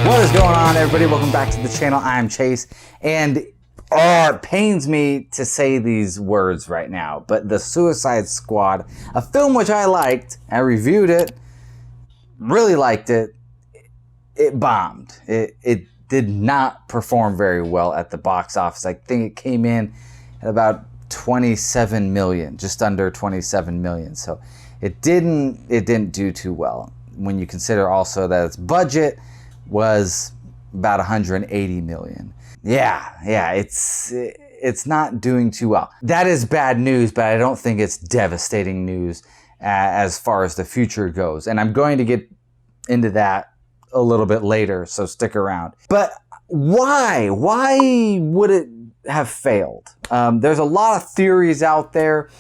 What is going on, everybody? Welcome back to the channel. I'm Chase, and it pains me to say these words right now, but The Suicide Squad, a film which I liked, I reviewed it, really liked it, it bombed. It did not perform very well at the box office. I think it came in at about 27 million, just under 27 million. So it didn't do too well when you consider also that its budget was about 180 million. Yeah, it's not doing too well. That is bad news, but I don't think it's devastating news as far as the future goes. And I'm going to get into that a little bit later, so stick around. But why? Why would it have failed? There's a lot of theories out there.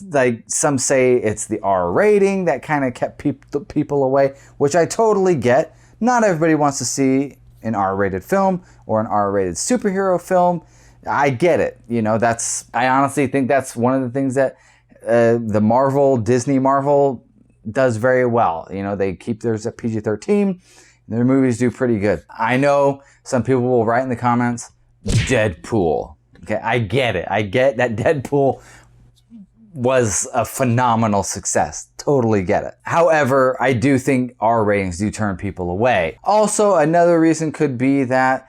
Like some say it's the R rating that kind of kept people away, which I totally get. Not everybody wants to see an R-rated film or an R-rated superhero film. I get it. You know, I honestly think that's one of the things that Disney Marvel does very well. You know, they keep theirs at PG-13. Their movies do pretty good. I know some people will write in the comments, Deadpool. Okay, I get it. I get that Deadpool was a phenomenal success. Totally get it. However, I do think R ratings do turn people away. Also, another reason could be that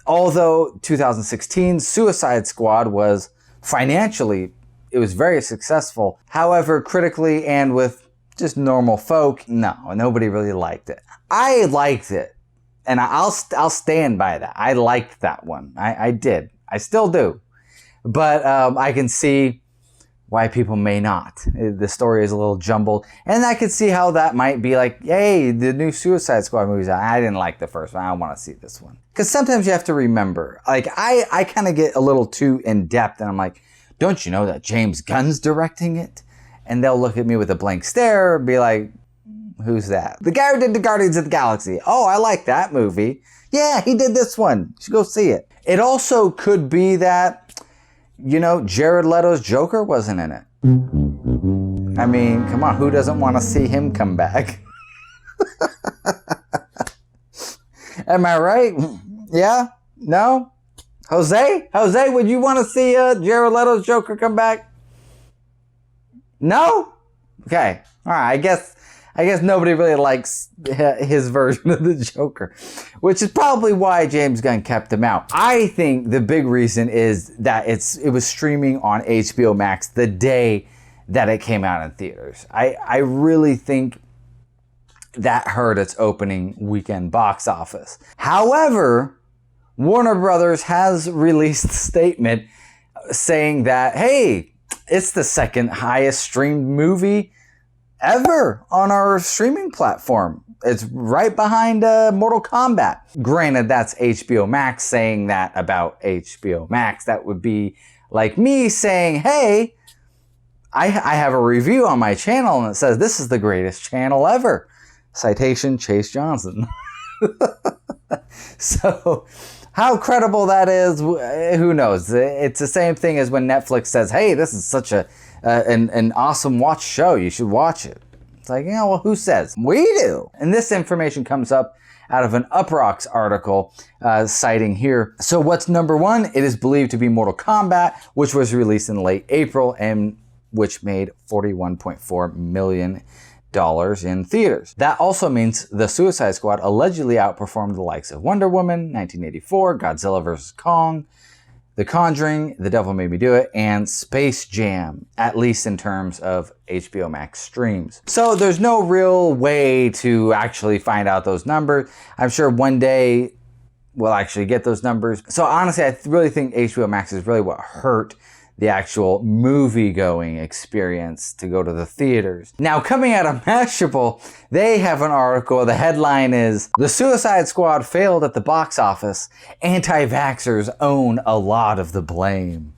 although 2016 Suicide Squad was financially, it was very successful. However, critically and with just normal folk, no, nobody really liked it. I liked it, and I'll stand by that. I liked that one. I did. I still do. But I can see why people may not. The story is a little jumbled, and I could see how that might be like, hey, the new Suicide Squad movie's out. I didn't like the first one. I don't want to see this one. Because sometimes you have to remember, like I kind of get a little too in depth, and I'm like, don't you know that James Gunn's directing it? And they'll look at me with a blank stare, be like, who's that? The guy who did the Guardians of the Galaxy. Oh, I like that movie. Yeah, he did this one. You should go see it. It also could be that, you know, Jared Leto's Joker wasn't in it. I mean, come on, who doesn't want to see him come back? Am I right? Yeah? No? Jose, would you want to see Jared Leto's Joker come back? No? Okay. All right. I guess nobody really likes his version of the Joker, which is probably why James Gunn kept him out. I think the big reason is that it was streaming on HBO Max the day that it came out in theaters. I really think that hurt its opening weekend box office. However, Warner Brothers has released a statement saying that, hey, it's the second highest streamed movie ever on our streaming platform. It's right behind Mortal Kombat. Granted, that's HBO Max saying that about HBO Max. That would be like me saying, hey, I have a review on my channel and it says this is the greatest channel ever. Citation, Chase Johnson. So how credible that is, who knows? It's the same thing as when Netflix says, hey, this is such an awesome watch show. You should watch it. It's like, well, who says? We do. And this information comes up out of an Uproxx article citing here. So what's number one? It is believed to be Mortal Kombat, which was released in late April and which made $41.4 million in theaters. That also means The Suicide Squad allegedly outperformed the likes of Wonder Woman, 1984, Godzilla vs. Kong, The Conjuring, The Devil Made Me Do It, and Space Jam, at least in terms of HBO Max streams. So there's no real way to actually find out those numbers. I'm sure one day we'll actually get those numbers. So honestly, I really think HBO Max is really what hurt the actual movie-going experience to go to the theaters. Now, coming out of Mashable, they have an article. The headline is, The Suicide Squad failed at the box office. Anti-Vaxxers own a lot of the blame.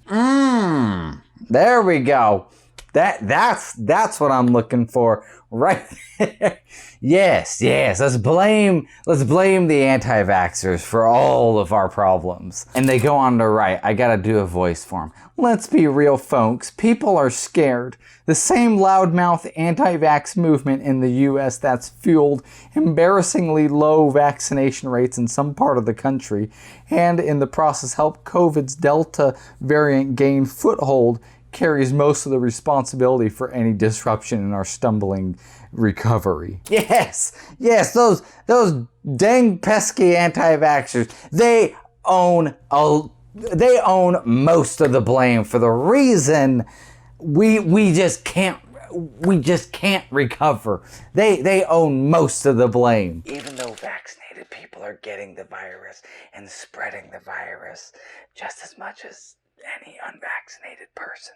There we go. That's what I'm looking for right there. Yes. Let's blame the anti-vaxxers for all of our problems. And they go on to write, I gotta do a voice for them. Let's be real, folks. People are scared. The same loudmouth anti-vax movement in the US that's fueled embarrassingly low vaccination rates in some part of the country, and in the process helped COVID's Delta variant gain foothold, carries most of the responsibility for any disruption in our stumbling recovery. Yes, those dang pesky anti-vaxxers, they own most of the blame for the reason we just can't recover. They own most of the blame. Even though vaccinated people are getting the virus and spreading the virus just as much as any unvaccinated person.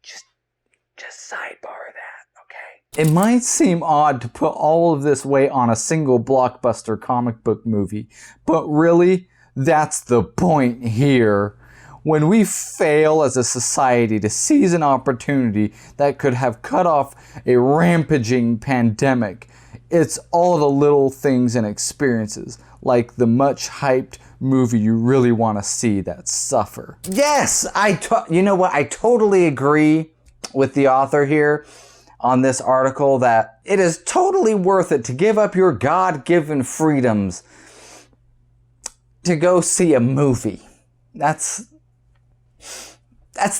Just sidebar that, okay? It might seem odd to put all of this weight on a single blockbuster comic book movie, but really, that's the point here. When we fail as a society to seize an opportunity that could have cut off a rampaging pandemic, it's all the little things and experiences, like the much hyped movie you really want to see, that suffer. Yes, you know what? I totally agree with the author here on this article that it is totally worth it to give up your God-given freedoms to go see a movie. That's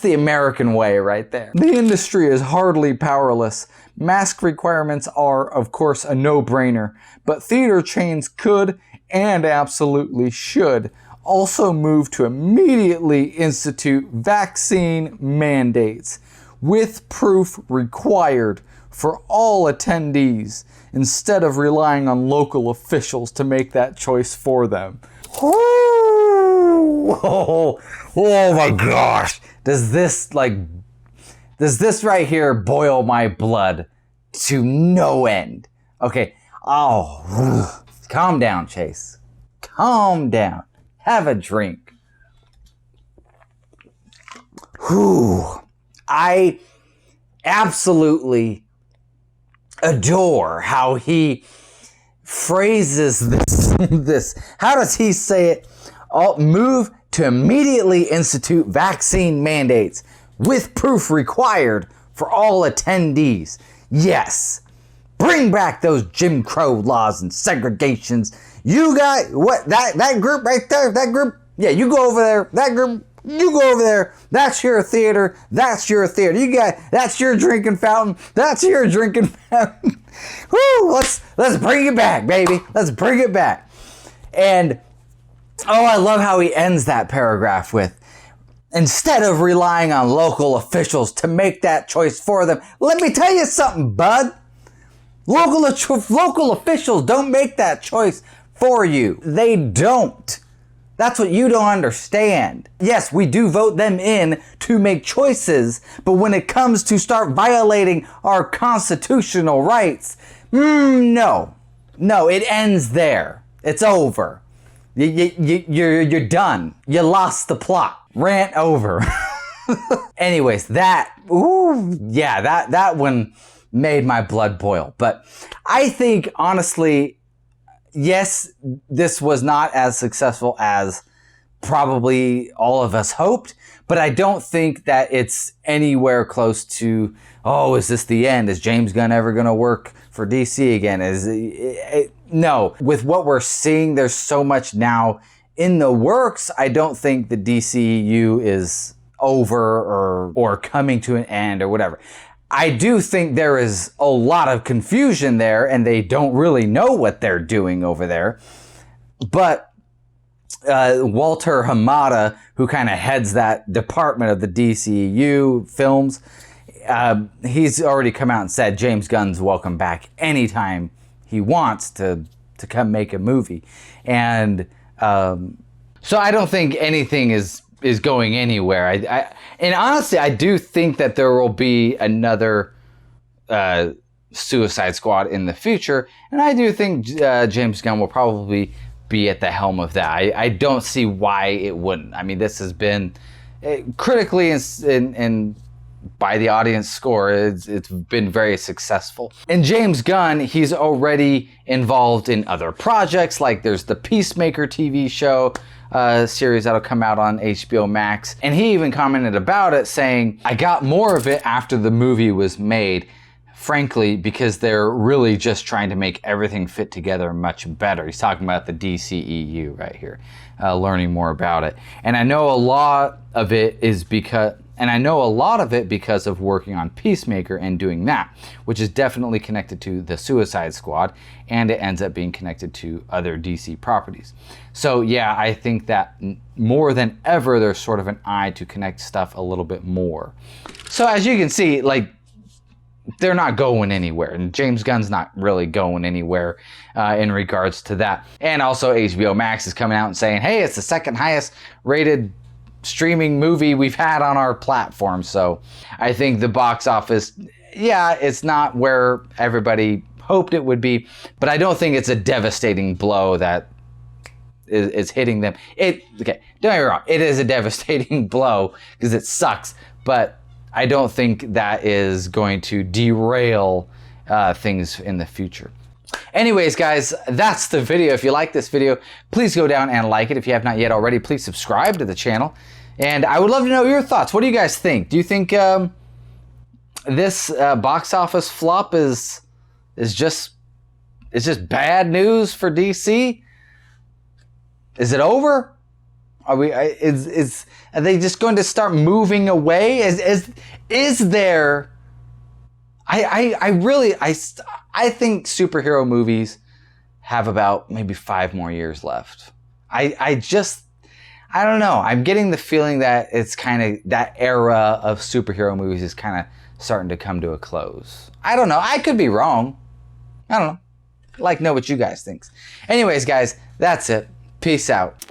the American way right there. The industry is hardly powerless. Mask requirements are, of course, a no-brainer, but theater chains could and absolutely should also move to immediately institute vaccine mandates with proof required for all attendees instead of relying on local officials to make that choice for them. Oh my gosh. Does this right here boil my blood to no end? Okay. Oh, calm down, Chase. Calm down. Have a drink. Whew. I absolutely adore how he phrases this. How does he say it? Move to immediately institute vaccine mandates with proof required for all attendees. Yes. Bring back those Jim Crow laws and segregations. You got what? That group right there, that group? Yeah, you go over there. That group, you go over there. That's your theater. That's your theater. That's your drinking fountain. That's your drinking fountain. Woo, let's bring it back, baby. Let's bring it back. And I love how he ends that paragraph with, instead of relying on local officials to make that choice for them. Let me tell you something, bud. Local officials don't make that choice for you. They don't. That's what you don't understand. Yes, we do vote them in to make choices, but when it comes to start violating our constitutional rights, no, it ends there. It's over. You're done. You lost the plot. Rant over. Anyways, that one made my blood boil. But I think, honestly, yes, this was not as successful as probably all of us hoped, but I don't think that it's anywhere close to, is this the end? Is James Gunn ever going to work for DC again? No. With what we're seeing, there's so much now in the works. I don't think the DCU is over or coming to an end or whatever. I do think there is a lot of confusion there, and they don't really know what they're doing over there. But Walter Hamada, who kind of heads that department of the DCU films, he's already come out and said James Gunn's welcome back anytime he wants to come make a movie. And so I don't think anything is going anywhere. And honestly, I do think that there will be another Suicide Squad in the future, and I do think James Gunn will probably be at the helm of that. I don't see why it wouldn't. I mean, this has been critically and by the audience score, it's been very successful. And James Gunn, he's already involved in other projects, like there's the Peacemaker TV show series that'll come out on HBO Max. And he even commented about it saying, I got more of it after the movie was made, frankly, because they're really just trying to make everything fit together much better. He's talking about the DCEU right here, learning more about it. And I know a lot of it is because of working on Peacemaker and doing that, which is definitely connected to the Suicide Squad, and it ends up being connected to other DC properties. So yeah, I think that more than ever, there's sort of an eye to connect stuff a little bit more. So as you can see, like, they're not going anywhere, and James Gunn's not really going anywhere in regards to that. And also HBO Max is coming out and saying, hey, it's the second highest rated streaming movie we've had on our platform. So I think the box office, yeah, it's not where everybody hoped it would be, but I don't think it's a devastating blow that is hitting them. Okay, don't get me wrong, it is a devastating blow because it sucks, but I don't think that is going to derail things in the future. Anyways, guys, that's the video. If you like this video, please go down and like it. If you have not yet already, please subscribe to the channel. And I would love to know your thoughts. What do you guys think? Do you think this box office flop is just bad news for DC? Is it over? Are they just going to start moving away? Is there? I think superhero movies have about maybe 5 more years left. I don't know. I'm getting the feeling that it's kind of that era of superhero movies is kind of starting to come to a close. I don't know. I could be wrong. I don't know. I'd like to know what you guys think. Anyways, guys, that's it. Peace out.